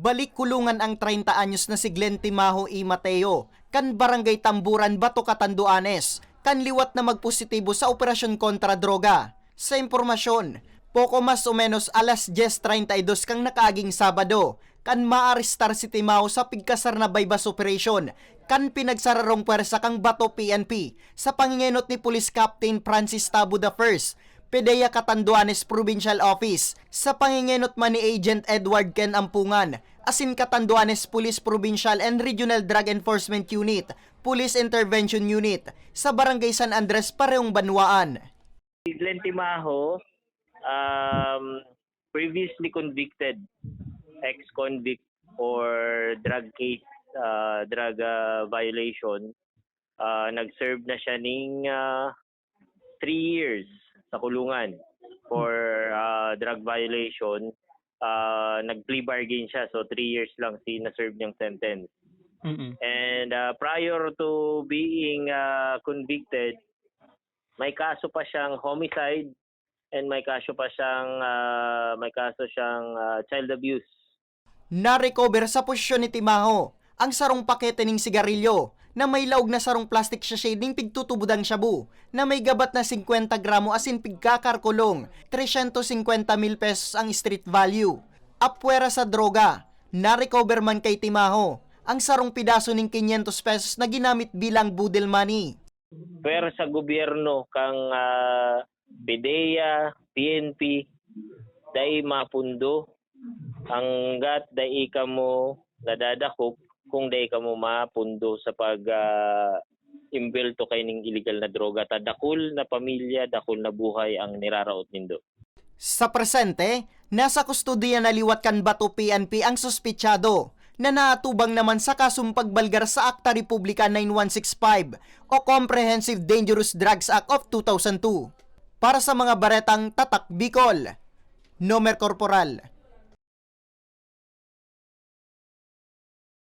Balik kulungan ang 30 anyos na si Glenn Timaho E. Mateo, kan Barangay Tamburan, Bato, Catanduanes, kan liwat na magpositibo sa operasyon kontra droga. Sa impormasyon, poko mas o menos alas 10:32 kang nakaaging Sabado, kan maarestar si Timaho sa pigkasar na bypass operation, kan pinagsararong pwersa kang Bato PNP sa pangingenot ni Police Captain Francis Tabo I, PDEA Catanduanes Provincial Office, sa pangingenot man ni Agent Edward Ken Ampungan, asin Catanduanes Police Provincial and Regional Drug Enforcement Unit, Police Intervention Unit, sa Barangay San Andres, Pareong Banwaan. Glenn Timaho, previously convicted, ex-convict for drug case, drug violation. Nag-serve na siya ng 3 years sa kulungan for drug violation. Nag-plea bargain siya, so 3 years lang na-serve niyang sentence. And prior to being convicted, may kaso pa siyang homicide and may kaso siyang child abuse. Na-recover sa posisyon ni Timaho ang sarong pakete ng sigarilyo na may laog na sarong plastic sachet ding pigtutubudang shabu na may gabat na 50 gramo asin pigkakarkulong 350,000 pesos ang street value. Apwera sa droga, na-recover man kay Timaho ang sarong pidaso ng 500 pesos na ginamit bilang budel money. Pero sa gobyerno kang PDEA, PNP, dai mapundo hanggat dai ka mo nadadakop kung dai ka mo mapundo sa pag-imbelto kay ning illegal na droga. Dakul na pamilya, dakul na buhay ang niraraot nindo. Sa presente, nasa kustudiya na liwat kan Bato PNP ang suspitsado na naatubang naman sa kasong pagbalgar sa Akta Republika 9165 o Comprehensive Dangerous Drugs Act of 2002. Para sa mga baretang Tatak Bicol, Nomer Corporal